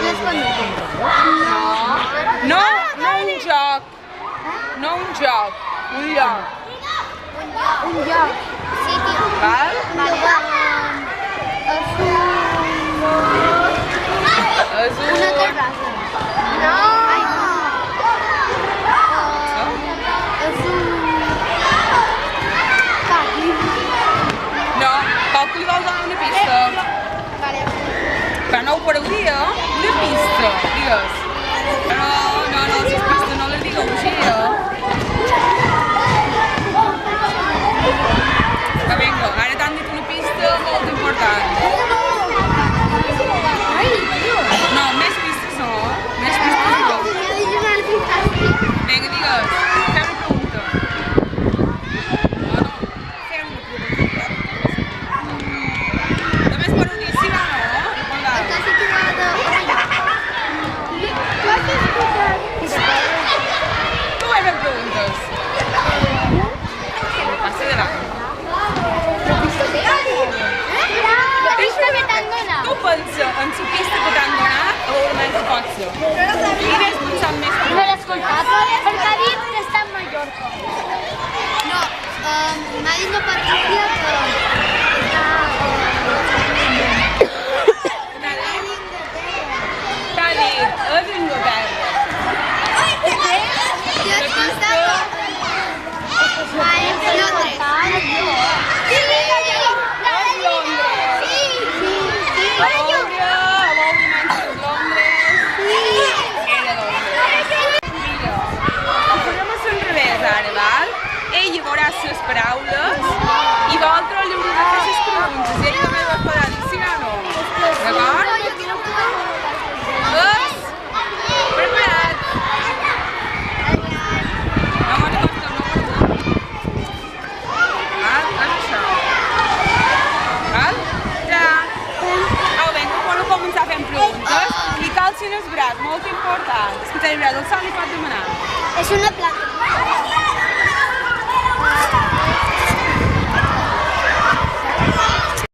Les conductes. No, no un joc. No un joc, un lloc. Un lloc. Sí, tio. Val? Vale. És un... Una terrassa. No. Ai, no. És un... Caqui. No, poc li vols donar una pista. Vale. Però no ho parodia, una pista, digues. Però no, les pistes no les digueu així, Que vinga, ara t'han dit una pista molt important. No, més pistes no, més pistes no. Vinga, digues, fem una pregunta. No, fem una pregunta. Només per un dir sí o no, recordeu. Tu vas fer preguntes. Passa de l'any. Tu pensa en la pista que t'han donat o almenys pot ser. Quina és pensant més que No l'he escoltat, perquè ha dit que està en Mallorca. No, m'ha dit la Patricia que està... t'ha dit, és Inglaterra. Jo he escoltat... Londres. Sí! Ella veurà les paraules i vosaltres li haureu de fer les preguntes i ell també vos podrà dir sí o no. D'acord? És preparat. No me'n costa, no me'n costa. Val? És això. Val? Ja. Au, vinga, quan començar fent preguntes i calcin el braç, molt important. És que tenir el braç al sol li pot demanar. És una planta.